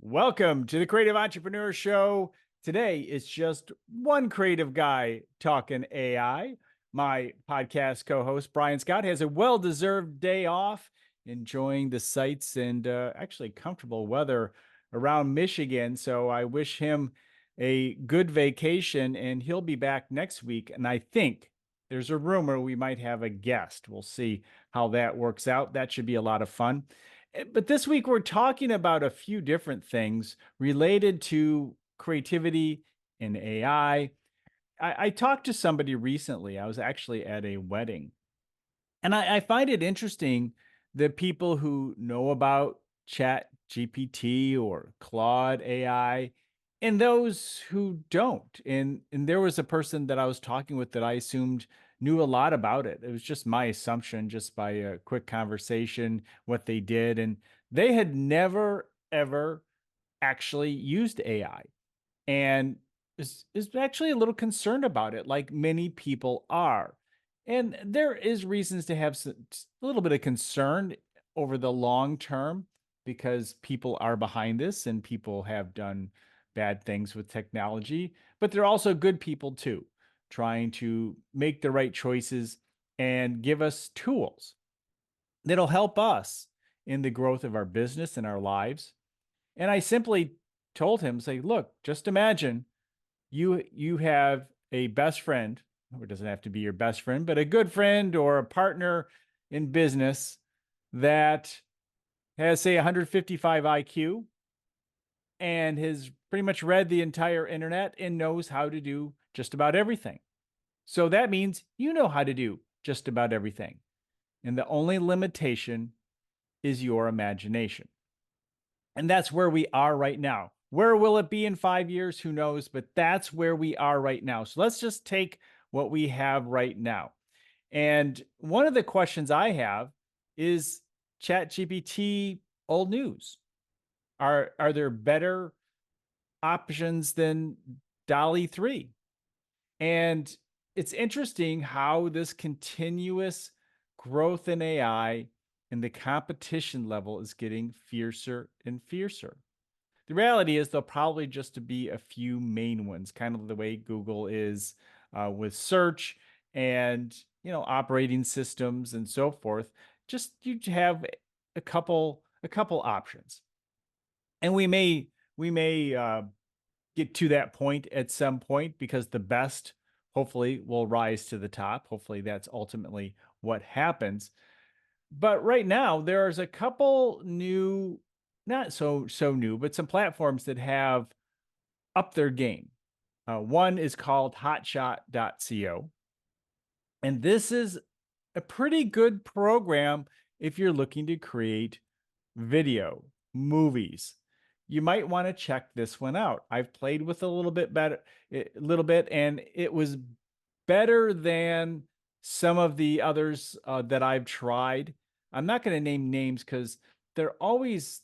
Welcome to the Creative Entrepreneur Show. Today, it's just one creative guy talking AI. My podcast co host, Bryon Scott, has a well deserved day off, enjoying the sights and actually comfortable weather around Michigan. So I wish him a good vacation, and he'll be back next week. And I think there's a rumor we might have a guest. We'll see how that works out. That should be a lot of fun. But this week, we're talking about a few different things related to creativity and AI. I talked to somebody recently. I was actually at a wedding, and I find it interesting that people who know about Chat GPT or Claude AI and those who don't. And there was a person that I was talking with that I assumed knew a lot about it. It was just my assumption, just by a quick conversation, what they did. And they had never, ever actually used AI and is actually a little concerned about it, like many people are. And there is reasons to have a little bit of concern over the long term because people are behind this and people have done bad things with technology, but they're also good people too, trying to make the right choices and give us tools that'll help us in the growth of our business and our lives. And I simply told him, say, look, just imagine you have a best friend, or it doesn't have to be your best friend, but a good friend or a partner in business that has, say, 155 IQ and has pretty much read the entire internet and knows how to do just about everything. So that means you know how to do just about everything. And the only limitation is your imagination. And that's where we are right now. Where will it be in 5 years? Who knows? But that's where we are right now. So let's just take what we have right now. And one of the questions I have is ChatGPT old news? Are there better options than Dolly 3? And it's interesting how this continuous growth in AI and the competition level is getting fiercer and fiercer. The reality is there'll probably just be a few main ones, kind of the way Google is with search and operating systems and so forth. Just you have a couple options, and we may get to that point at some point because the best hopefully will rise to the top. Hopefully that's ultimately what happens. But right now, there's a couple new, not so new, but some platforms that have upped their game. One is called hotshot.co. And this is a pretty good program if you're looking to create video, movies. You might want to check this one out. I've played with a little bit better, and it was better than some of the others that I've tried. I'm not going to name names because they're always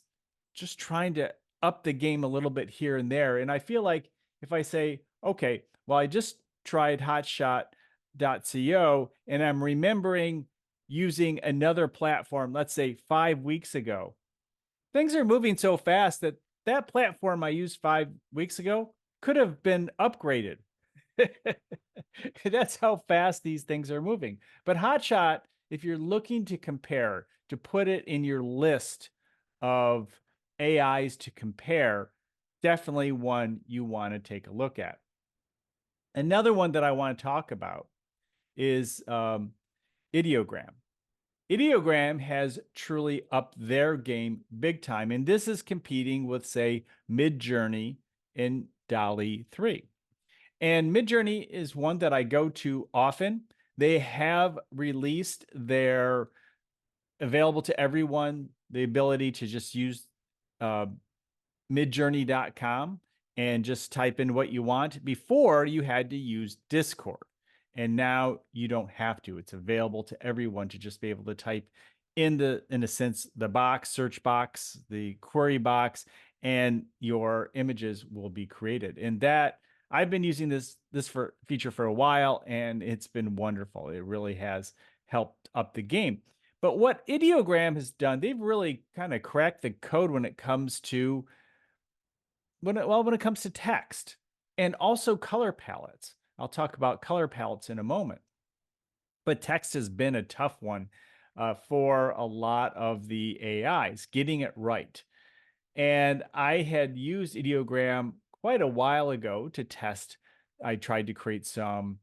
just trying to up the game a little bit here and there. And I feel like if I say, okay, well, I just tried hotshot.co and I'm remembering using another platform, let's say 5 weeks ago, things are moving so fast that that platform I used 5 weeks ago could have been upgraded. That's how fast these things are moving. But Hotshot, if you're looking to compare, to put it in your list of AIs to compare, definitely one you want to take a look at. Another one that I want to talk about is Ideogram. Ideogram has truly upped their game big time, and this is competing with, say, Midjourney and Dolly 3. And Midjourney is one that I go to often. They have released their available to everyone the ability to just use uh, midjourney.com and just type in what you want. Before, you had to use Discord. And now you don't have to. It's available to everyone to just be able to type in a sense, the box, search box, the query box, and your images will be created. And that I've been using this feature for a while, and it's been wonderful. It really has helped up the game. But what Ideogram has done, they've really kind of cracked the code when it comes to when it comes to text and also color palettes. I'll talk about color palettes in a moment. But text has been a tough one for a lot of the AIs, getting it right. And I had used Ideogram quite a while ago to test. I tried to create some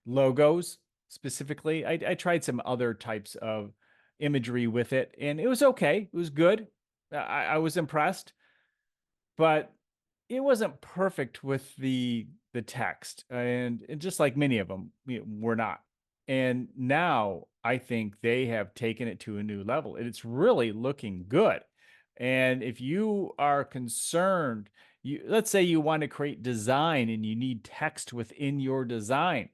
logos specifically. I tried some other types of imagery with it, and it was okay. It was good. I was impressed, but it wasn't perfect with the text, and just like many of them, we're not. And now I think they have taken it to a new level, and it's really looking good. And if you are concerned, let's say you want to create design and you need text within your design,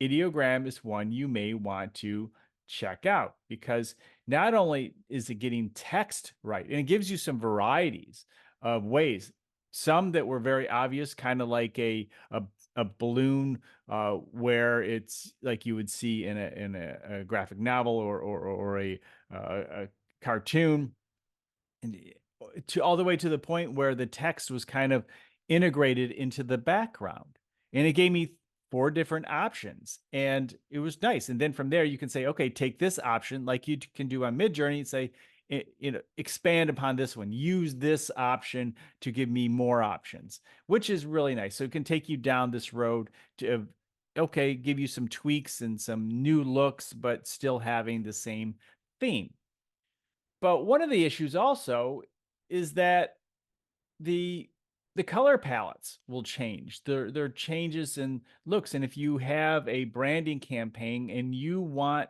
Ideogram is one you may want to check out, because not only is it getting text right, and it gives you some varieties of ways, some that were very obvious, kind of like a balloon, where it's like you would see in a graphic novel or a cartoon, and to all the way to the point where the text was kind of integrated into the background. And it gave me 4 different options, and it was nice. And then from there, you can say, okay, take this option like you can do on Midjourney and say, expand upon this one, use this option to give me more options, which is really nice. So it can take you down this road to, okay, give you some tweaks and some new looks, but still having the same theme. But one of the issues also is that the the color palettes will change. There are changes in looks. And if you have a branding campaign and you want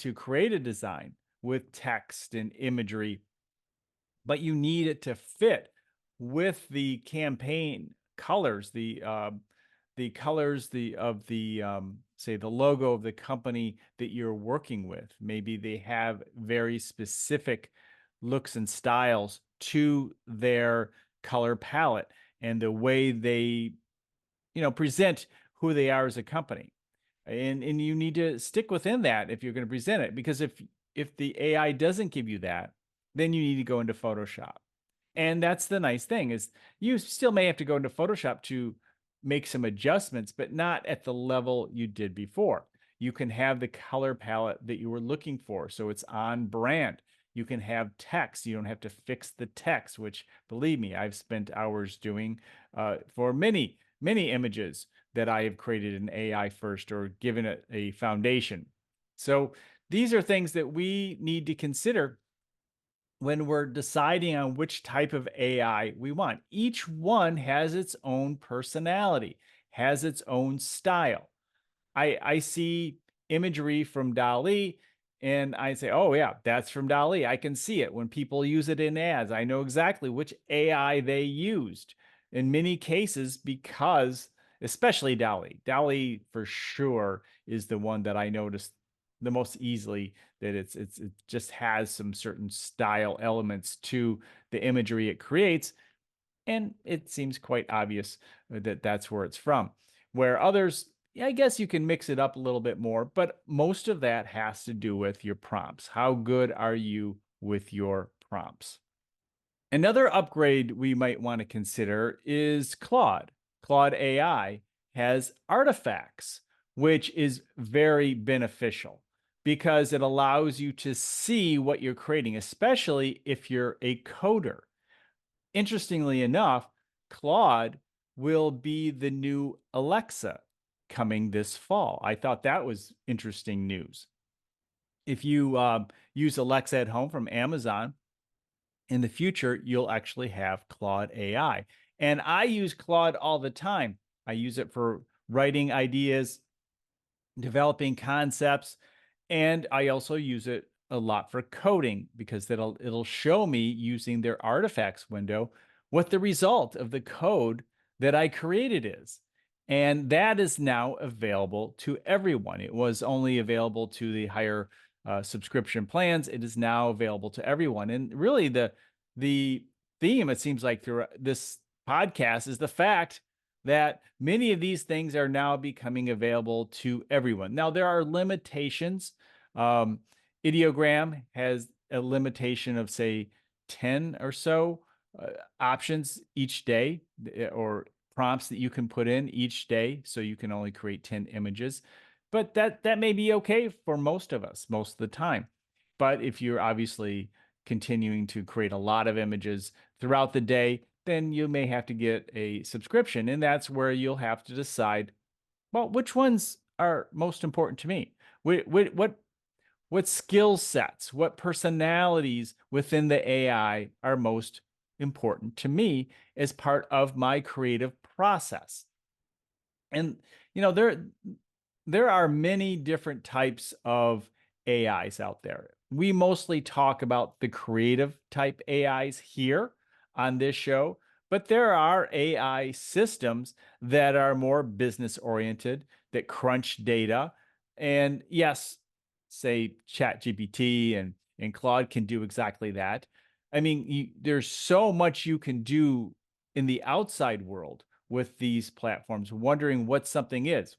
to create a design with text and imagery, but you need it to fit with the campaign colors, the colors of the say the logo of the company that you're working with. Maybe they have very specific looks and styles to their color palette and the way they present who they are as a company. And you need to stick within that if you're going to present it, because if the AI doesn't give you that, then you need to go into Photoshop. And that's the nice thing, is you still may have to go into Photoshop to make some adjustments, but not at the level you did before. You can have the color palette that you were looking for, so it's on brand. You can have text. You don't have to fix the text, which, believe me, I've spent hours doing for many, many images that I have created in AI first or given it a foundation. So these are things that we need to consider when we're deciding on which type of AI we want. Each one has its own personality, has its own style. I see imagery from DALL-E and I say, oh yeah, that's from DALL-E. I can see it when people use it in ads. I know exactly which AI they used in many cases, because especially DALL-E. DALL-E for sure is the one that I noticed the most easily, that it just has some certain style elements to the imagery it creates, and it seems quite obvious that that's where it's from. Where others, yeah, I guess you can mix it up a little bit more, but most of that has to do with your prompts. How good are you with your prompts? Another upgrade we might want to consider is Claude. Claude.ai has artifacts, which is very beneficial because it allows you to see what you're creating, especially if you're a coder. Interestingly enough, Claude will be the new Alexa coming this fall. I thought that was interesting news. If you use Alexa at home from Amazon, in the future, you'll actually have Claude AI. And I use Claude all the time. I use it for writing ideas, developing concepts, and I also use it a lot for coding, because it'll show me using their artifacts window what the result of the code that I created is. And that is now available to everyone. It was only available to the higher subscription plans. It is now available to everyone. And really the theme, it seems like, through this podcast is the fact that many of these things are now becoming available to everyone. Now, there are limitations. Ideogram has a limitation of, say, 10 or so uh, options each day, or prompts that you can put in each day, so you can only create 10 images. But that may be okay for most of us most of the time. But if you're obviously continuing to create a lot of images throughout the day, then you may have to get a subscription. And that's where you'll have to decide, well, which ones are most important to me? What skill sets, what personalities within the AI are most important to me as part of my creative process? And you know, there are many different types of AIs out there. We mostly talk about the creative type AIs here on this show, but there are AI systems that are more business oriented, that crunch data. And yes, say ChatGPT and Claude can do exactly that. I mean, there's so much you can do in the outside world with these platforms, wondering what something is.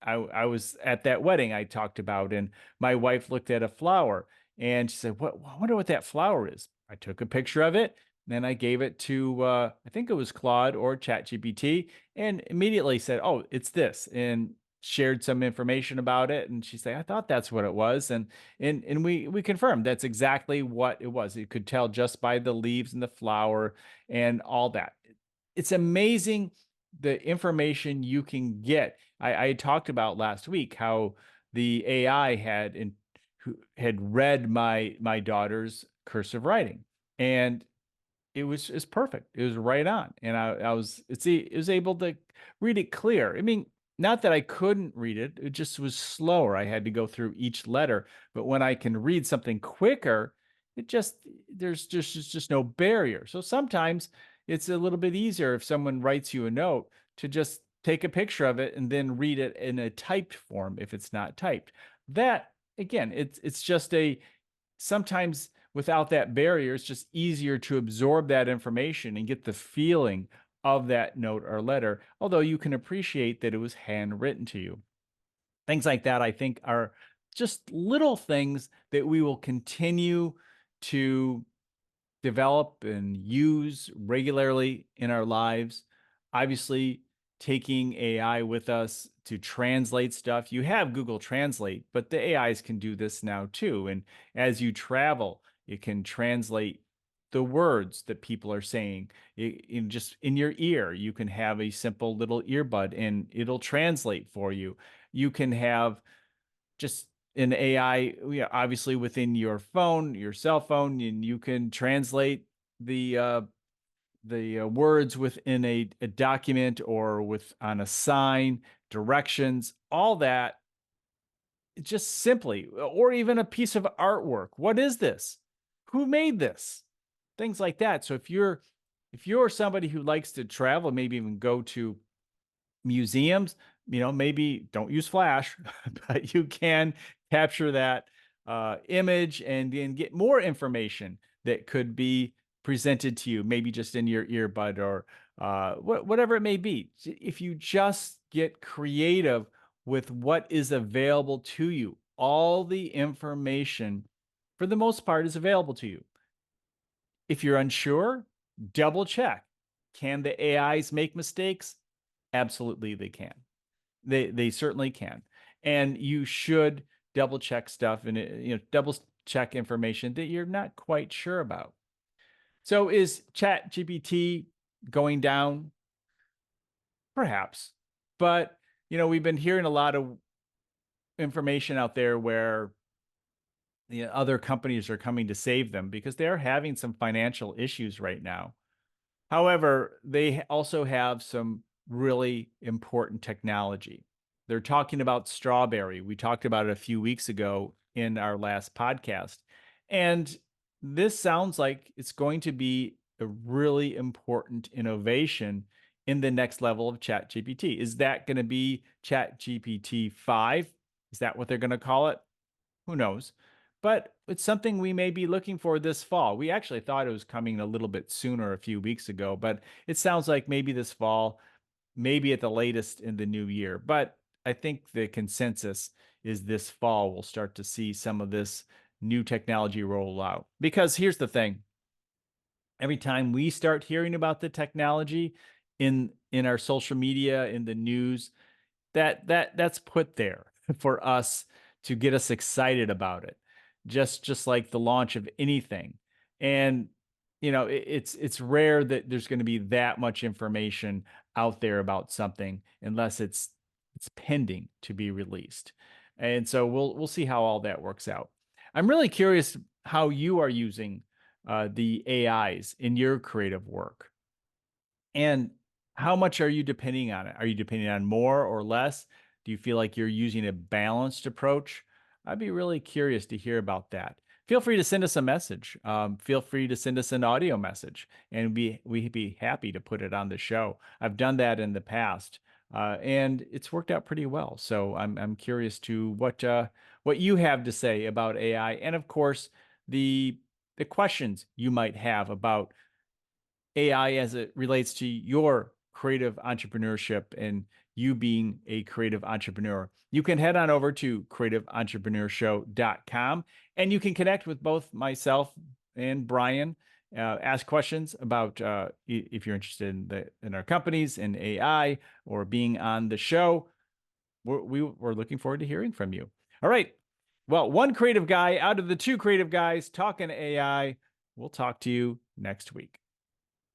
I was at that wedding I talked about, and my wife looked at a flower and she said, "What? I wonder what that flower is." I took a picture of it, and then I gave it to I think it was Claude or ChatGPT, and immediately said, "Oh, it's this," and shared some information about it. And she said, "I thought that's what it was," and we confirmed that's exactly what it was. You could tell just by the leaves and the flower and all that. It's amazing the information you can get. I talked about last week how the AI had read my daughter's cursive writing, and it was perfect. It was right on, and I was it was able to read it clear. I mean, not that I couldn't read it; it just was slower. I had to go through each letter. But when I can read something quicker, it just there's just no barrier. So sometimes it's a little bit easier if someone writes you a note to just take a picture of it and then read it in a typed form if it's not typed. That again, it's just a sometimes without that barrier, it's just easier to absorb that information and get the feeling of that note or letter, although you can appreciate that it was handwritten to you. Things like that, I think, are just little things that we will continue to develop and use regularly in our lives. Obviously, taking AI with us to translate stuff. You have Google Translate, but the AIs can do this now too. And as you travel, it can translate the words that people are saying in just in your ear. You can have a simple little earbud and it'll translate for you. You can have just an AI, obviously within your phone, your cell phone, and you can translate the words within a document or with on a sign, directions, all that just simply, or even a piece of artwork. What is this? Who made this? Things like that. So if you're somebody who likes to travel, maybe even go to museums, maybe don't use Flash, but you can capture that image and then get more information that could be presented to you, maybe just in your earbud or whatever it may be. If you just get creative with what is available to you, all the information, for the most part, is available to you. If you're unsure, double check. Can the AIs make mistakes? Absolutely, they can. They certainly can. And you should double check stuff and double check information that you're not quite sure about. So is Chat GPT going down? Perhaps. But we've been hearing a lot of information out there where the other companies are coming to save them because they're having some financial issues right now. However, they also have some really important technology. They're talking about strawberry. We talked about it a few weeks ago in our last podcast. And this sounds like it's going to be a really important innovation in the next level of ChatGPT. Is that going to be ChatGPT 5? Is that what they're going to call it? Who knows? But it's something we may be looking for this fall. We actually thought it was coming a little bit sooner a few weeks ago, but it sounds like maybe this fall, maybe at the latest in the new year. But I think the consensus is this fall we'll start to see some of this new technology roll out. Because here's the thing, Every time we start hearing about the technology in our social media, in the news, that's put there for us to get us excited about it, just like the launch of anything. And it's rare that there's going to be that much information out there about something unless it's pending to be released. And so we'll see how all that works out. I'm really curious how you are using the AIs in your creative work. And how much are you depending on it? Are you depending on more or less? Do you feel like you're using a balanced approach? I'd be really curious to hear about that. Feel free to send us a message. Feel free to send us an audio message, and we'd be happy to put it on the show. I've done that in the past, and it's worked out pretty well. So I'm curious to what you have to say about AI, and of course the questions you might have about AI as it relates to your creative entrepreneurship and you being a creative entrepreneur. You can head on over to creativeentrepreneurshow.com and you can connect with both myself and Bryon. Ask questions about if you're interested in our companies in AI or being on the show. We're looking forward to hearing from you. All right. Well, one creative guy out of the two creative guys talking AI. We'll talk to you next week.